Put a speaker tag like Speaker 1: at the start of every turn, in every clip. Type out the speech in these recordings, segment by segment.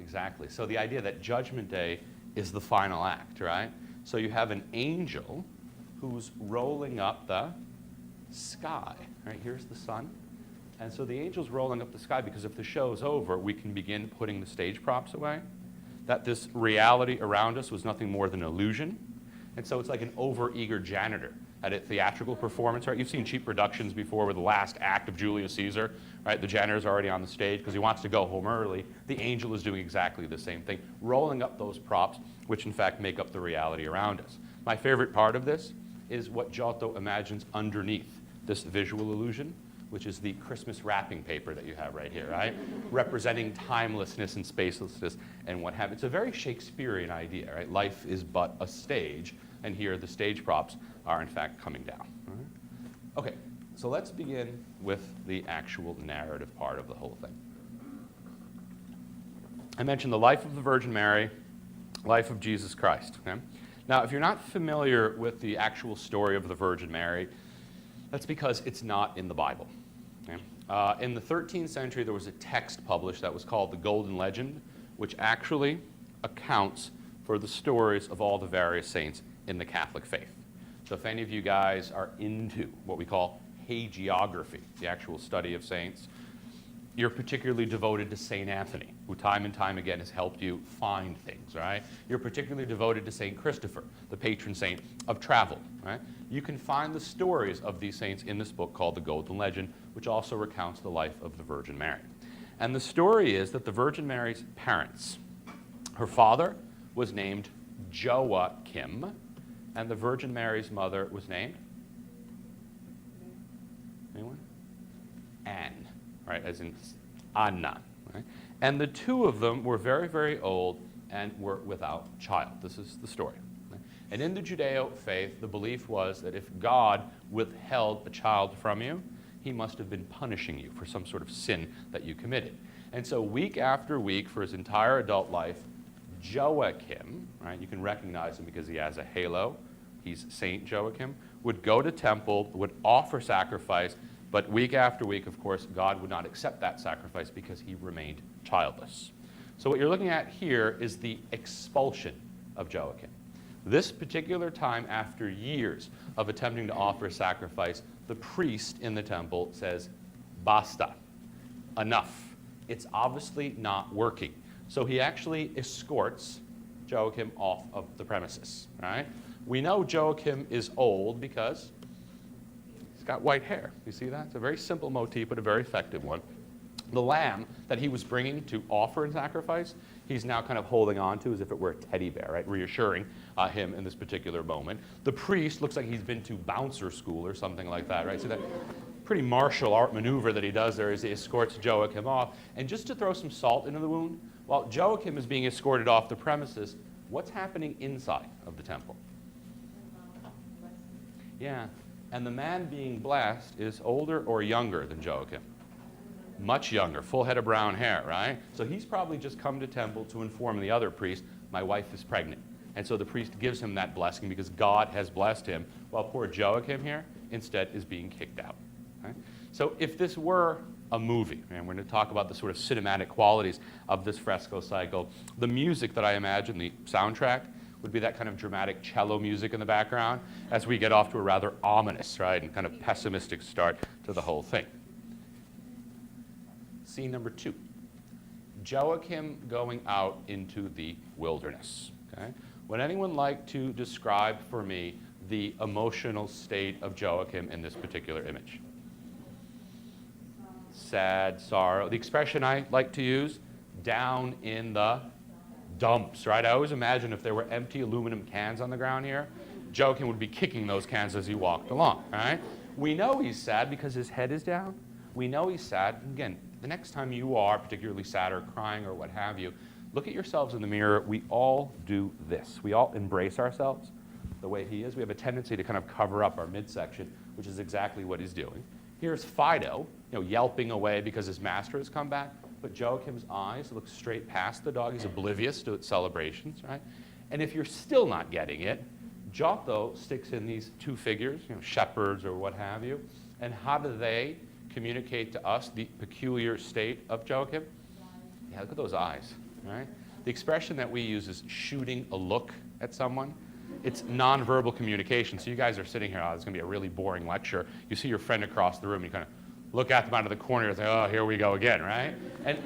Speaker 1: exactly. So the idea that Judgment Day is the final act, right? So you have an angel who's rolling up the sky, right? Here's the sun. And so the angel's rolling up the sky because if the show's over, we can begin putting the stage props away. That this reality around us was nothing more than an illusion. And so it's like an over-eager janitor at a theatrical performance, right? You've seen cheap productions before with the last act of Julius Caesar, right? The janitor's already on the stage because he wants to go home early. The angel is doing exactly the same thing, rolling up those props, which in fact make up the reality around us. My favorite part of this is what Giotto imagines underneath this visual illusion, which is the Christmas wrapping paper that you have right here, right? Representing timelessness and spacelessness and what have you. It's a very Shakespearean idea, right? Life is but a stage, and here the stage props are in fact coming down. Right? Okay, so let's begin with the actual narrative part of the whole thing. I mentioned the life of the Virgin Mary, life of Jesus Christ. Okay? Now, if you're not familiar with the actual story of the Virgin Mary, that's because it's not in the Bible. Okay? In the 13th century, there was a text published that was called the Golden Legend, which actually accounts for the stories of all the various saints in the Catholic faith. So if any of you guys are into what we call hagiography, the actual study of saints, you're particularly devoted to St. Anthony, who time and time again has helped you find things, right? You're particularly devoted to St. Christopher, the patron saint of travel, right? You can find the stories of these saints in this book called the Golden Legend, which also recounts the life of the Virgin Mary. And the story is that the Virgin Mary's parents, her father was named Joachim, and the Virgin Mary's mother was named? Anyone? Anne, right, as in Anna. Right? And the two of them were very, very old and were without child. This is the story. Right? And in the Judeo faith, the belief was that if God withheld a child from you, he must have been punishing you for some sort of sin that you committed. And so week after week, for his entire adult life, Joachim, right, you can recognize him because he has a halo, he's Saint Joachim, would go to temple, would offer sacrifice, but week after week, of course, God would not accept that sacrifice because he remained childless. So what you're looking at here is the expulsion of Joachim. This particular time, after years of attempting to offer sacrifice, the priest in the temple says, basta, enough. It's obviously not working. So he actually escorts Joachim off of the premises, right? We know Joachim is old because he's got white hair. You see that? It's a very simple motif, but a very effective one. The lamb that he was bringing to offer and sacrifice, he's now kind of holding on to as if it were a teddy bear, right? Reassuring him in this particular moment. The priest looks like he's been to bouncer school or something like that, right? So that pretty martial art maneuver that he does there is he escorts Joachim off. And just to throw some salt into the wound, while Joachim is being escorted off the premises, what's happening inside of the temple? Yeah, and the man being blessed is older or younger than Joachim? Much younger, full head of brown hair, right? So he's probably just come to temple to inform the other priest, my wife is pregnant. And so the priest gives him that blessing because God has blessed him, while poor Joachim here instead is being kicked out. Right? So if this were a movie, and we're going to talk about the sort of cinematic qualities of this fresco cycle, the music that I imagine, the soundtrack, would be that kind of dramatic cello music in the background as we get off to a rather ominous, right, and kind of pessimistic start to the whole thing. Scene number 2, Joachim going out into the wilderness. Okay? Would anyone like to describe for me the emotional state of Joachim in this particular image? Sad, sorrow. The expression I like to use, down in the dumps, right? I always imagine if there were empty aluminum cans on the ground here, Joachim would be kicking those cans as he walked along, right? We know he's sad because his head is down. We know he's sad. Again, the next time you are particularly sad or crying or what have you, look at yourselves in the mirror. We all do this. We all embrace ourselves the way he is. We have a tendency to kind of cover up our midsection, which is exactly what he's doing. Here's Fido, yelping away because his master has come back, but Joachim's eyes look straight past the dog. He's oblivious to its celebrations, right? And if you're still not getting it, Giotto sticks in these two figures, shepherds or what have you, and how do they communicate to us the peculiar state of Joachim? Yeah, look at those eyes. right? The expression that we use is shooting a look at someone. It's nonverbal communication. So you guys are sitting here, oh, it's going to be a really boring lecture. You see your friend across the room, you kind of look at them out of the corner and say, oh, here we go again, right? And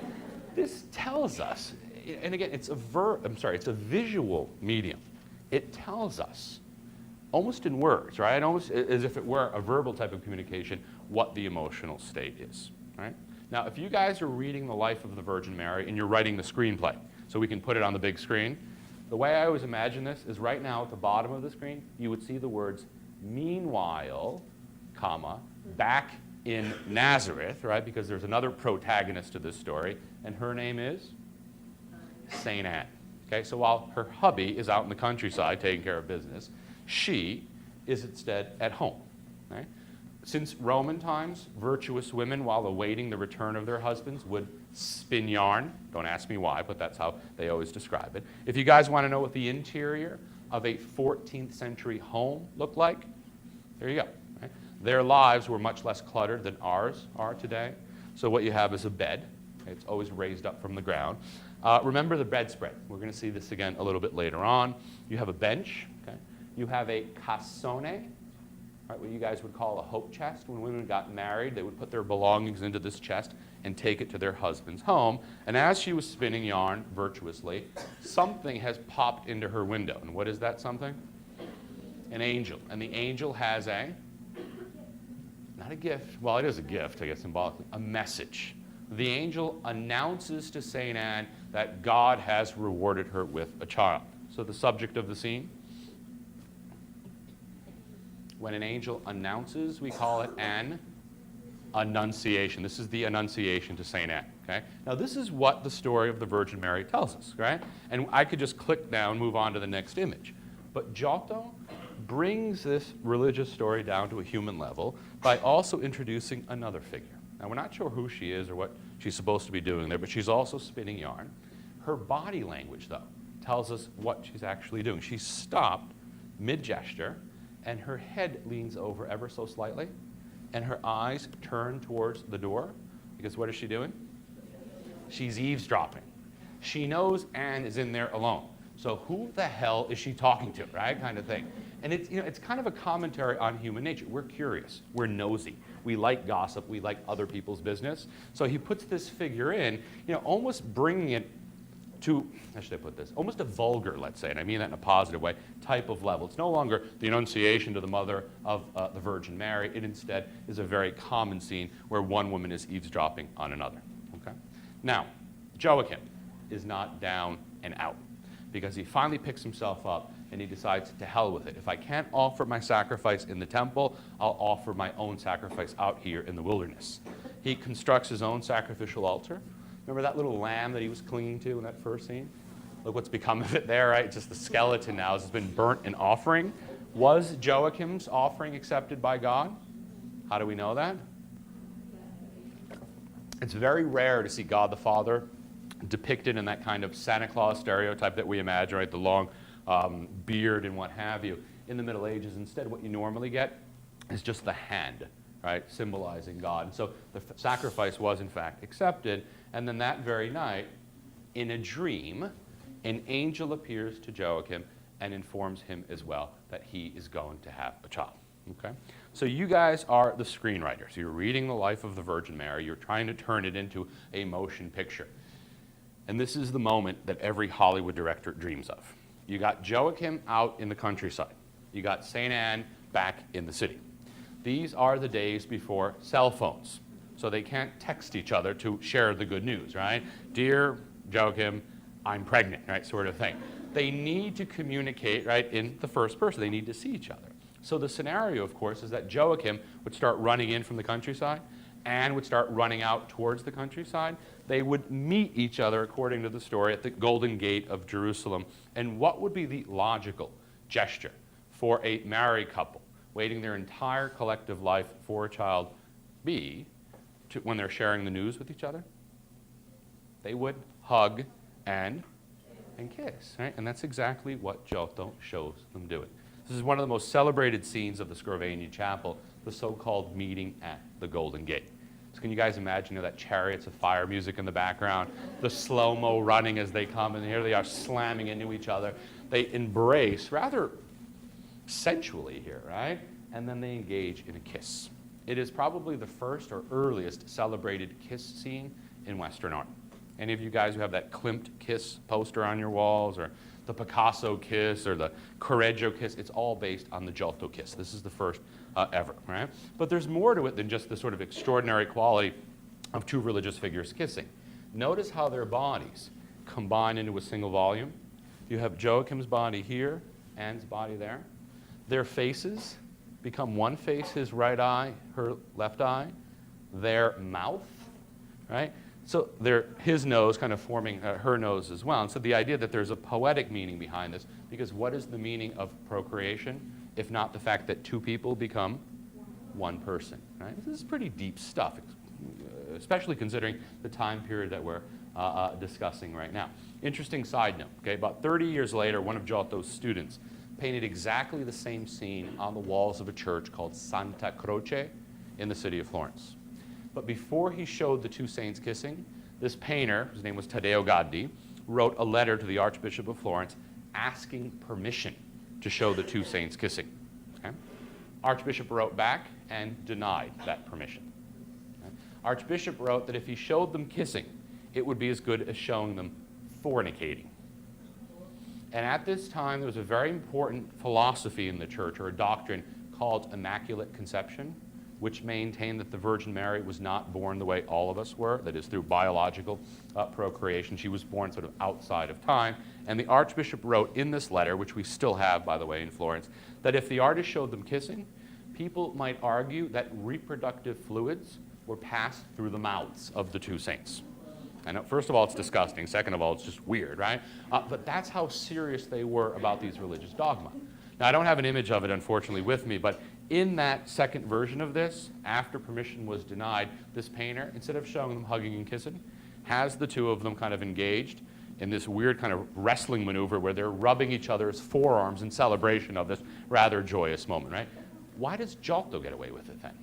Speaker 1: this tells us, and again, it's a visual medium. It tells us, almost in words, right? Almost as if it were a verbal type of communication, what the emotional state is, right? Now, if you guys are reading the life of the Virgin Mary and you're writing the screenplay, so we can put it on the big screen, the way I always imagine this is right now at the bottom of the screen, you would see the words, meanwhile, comma, back in Nazareth, right? Because there's another protagonist to this story, and her name is St. Anne. Okay, so while her hubby is out in the countryside taking care of business, she is instead at home. Right? Since Roman times, virtuous women, while awaiting the return of their husbands, would spin yarn. Don't ask me why, but that's how they always describe it. If you guys want to know what the interior of a 14th century home looked like, there you go. Right? Their lives were much less cluttered than ours are today. So what you have is a bed. Okay? It's always raised up from the ground. Remember the bedspread. We're going to see this again a little bit later on. You have a bench. Okay? You have a cassone, right, what you guys would call a hope chest. When women got married, they would put their belongings into this chest and take it to their husband's home. And as she was spinning yarn virtuously, something has popped into her window. And what is that something? An angel. And the angel has not a gift, well, it is a gift, I guess symbolically, a message. The angel announces to St. Anne that God has rewarded her with a child. So the subject of the scene? When an angel announces, we call it an annunciation. This is the annunciation to St. Anne. Okay? Now this is what the story of the Virgin Mary tells us, right? And I could just click down, move on to the next image. But Giotto brings this religious story down to a human level by also introducing another figure. Now, we're not sure who she is or what she's supposed to be doing there, but she's also spinning yarn. Her body language, though, tells us what she's actually doing. She's stopped mid-gesture, and her head leans over ever so slightly, and her eyes turn towards the door, because what is she doing? She's eavesdropping. She knows Anne is in there alone. So who the hell is she talking to, right? Kind of thing. And it's kind of a commentary on human nature. We're curious. We're nosy. We like gossip. We like other people's business. So he puts this figure in, almost bringing it to, how should I put this? Almost a vulgar, let's say, and I mean that in a positive way, type of level. It's no longer the Annunciation to the mother of the Virgin Mary. It instead is a very common scene where one woman is eavesdropping on another. Okay? Now, Joachim is not down and out, because he finally picks himself up and he decides to hell with it. If I can't offer my sacrifice in the temple, I'll offer my own sacrifice out here in the wilderness. He constructs his own sacrificial altar. Remember that little lamb that he was clinging to in that first scene? Look what's become of it there, right? Just the skeleton now has been burnt in offering. Was Joachim's offering accepted by God? How do we know that? It's very rare to see God the Father depicted in that kind of Santa Claus stereotype that we imagine, right? The long beard and what have you. In the Middle Ages, instead, what you normally get is just the hand, right? Symbolizing God. And so the sacrifice was, in fact, accepted. And then that very night, in a dream, an angel appears to Joachim and informs him as well that he is going to have a child. Okay? So you guys are the screenwriters. You're reading the life of the Virgin Mary. You're trying to turn it into a motion picture. And this is the moment that every Hollywood director dreams of. You got Joachim out in the countryside. You got St. Anne back in the city. These are the days before cell phones. So they can't text each other to share the good news, right? Dear Joachim, I'm pregnant, right? Sort of thing. They need to communicate, right, in the first person. They need to see each other. So the scenario, of course, is that Joachim would start running in from the countryside. Anne would start running out towards the countryside. They would meet each other, according to the story, at the Golden Gate of Jerusalem. And what would be the logical gesture for a married couple waiting their entire collective life for a child be when they're sharing the news with each other? They would hug and kiss, right? And that's exactly what Giotto shows them doing. This is one of the most celebrated scenes of the Scrovegni Chapel, the so-called meeting at the Golden Gate. So can you guys imagine, that chariots of fire music in the background, the slow-mo running as they come, and here they are slamming into each other. They embrace rather sensually here, right? And then they engage in a kiss. It is probably the first or earliest celebrated kiss scene in Western art. Any of you guys who have that Klimt kiss poster on your walls, or the Picasso kiss, or the Correggio kiss, it's all based on the Giotto kiss. This is the first ever, right? But there's more to it than just the sort of extraordinary quality of two religious figures kissing. Notice how their bodies combine into a single volume. You have Joachim's body here, Anne's body there. Their faces become one face, his right eye, her left eye. Their mouth, right? So his nose kind of forming her nose as well. And so the idea that there's a poetic meaning behind this, because what is the meaning of procreation, if not the fact that two people become one person, right? This is pretty deep stuff, especially considering the time period that we're discussing right now. Interesting side note, okay? About 30 years later, one of Giotto's students painted exactly the same scene on the walls of a church called Santa Croce in the city of Florence. But before he showed the two saints kissing, this painter, his name was Taddeo Gaddi, wrote a letter to the Archbishop of Florence asking permission to show the two saints kissing. Okay? Archbishop wrote back and denied that permission. Okay? Archbishop wrote that if he showed them kissing, it would be as good as showing them fornicating. And at this time, there was a very important philosophy in the church, or a doctrine called Immaculate Conception, which maintained that the Virgin Mary was not born the way all of us were, that is, through biological procreation. She was born sort of outside of time. And the Archbishop wrote in this letter, which we still have, by the way, in Florence, that if the artist showed them kissing, people might argue that reproductive fluids were passed through the mouths of the two saints. I know, first of all, it's disgusting. Second of all, it's just weird, right? But that's how serious they were about these religious dogma. Now, I don't have an image of it, unfortunately, with me, but in that second version of this, after permission was denied, this painter, instead of showing them hugging and kissing, has the two of them kind of engaged in this weird kind of wrestling maneuver where they're rubbing each other's forearms in celebration of this rather joyous moment, right? Why does Giotto get away with it then?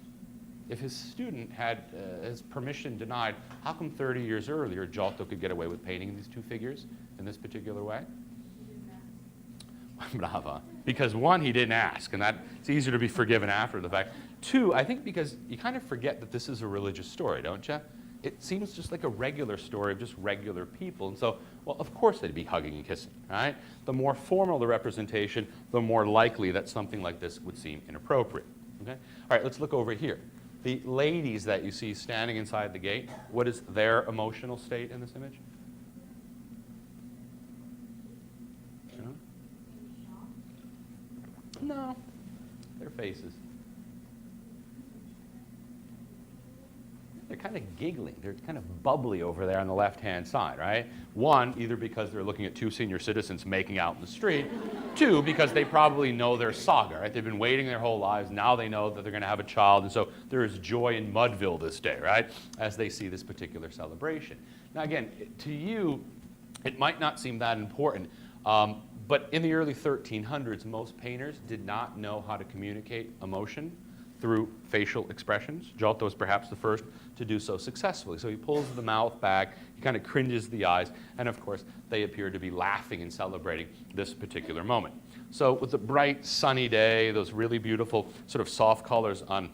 Speaker 1: If his student had his permission denied, how come 30 years earlier Giotto could get away with painting these two figures in this particular way? Brava. Because one, he didn't ask, and it's easier to be forgiven after the fact. Two, I think because you kind of forget that this is a religious story, don't you? It seems just like a regular story of just regular people. And so, well, of course they'd be hugging and kissing, right? The more formal the representation, the more likely that something like this would seem inappropriate, okay? All right, let's look over here. The ladies that you see standing inside the gate, what is their emotional state in this image? No, their faces. They're kind of giggling. They're kind of bubbly over there on the left-hand side, right? One, either because they're looking at two senior citizens making out in the street. Two, because they probably know their saga, right? They've been waiting their whole lives. Now they know that they're going to have a child. And so there is joy in Mudville this day, right? As they see this particular celebration. Now, again, to you, it might not seem that important. But in the early 1300s, most painters did not know how to communicate emotion through facial expressions. Giotto is perhaps the first to do so successfully. So he pulls the mouth back, he kind of cringes the eyes, and of course, they appear to be laughing and celebrating this particular moment. So with the bright, sunny day, those really beautiful sort of soft colors on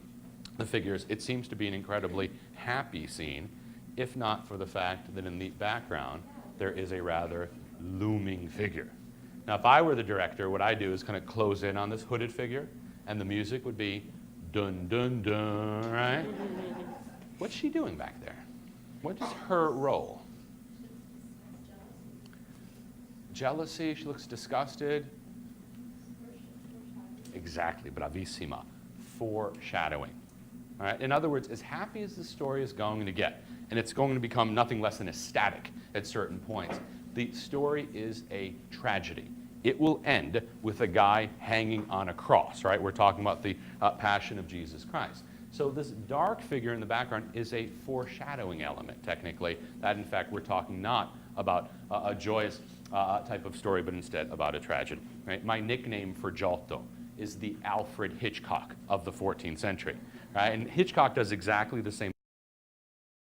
Speaker 1: the figures, it seems to be an incredibly happy scene, if not for the fact that in the background, there is a rather looming figure. Now, if I were the director, what I do is kind of close in on this hooded figure, and the music would be dun, dun, dun, right? What's she doing back there? What is her role? Jealousy, she looks disgusted. Exactly, bravissima. Foreshadowing. All right? In other words, as happy as the story is going to get, and it's going to become nothing less than ecstatic at certain points, the story is a tragedy. It will end with a guy hanging on a cross, right? We're talking about the Passion of Jesus Christ. So this dark figure in the background is a foreshadowing element, technically, that in fact we're talking not about a joyous type of story, but instead about a tragedy. Right? My nickname for Giotto is the Alfred Hitchcock of the 14th century. Right? And Hitchcock does exactly the same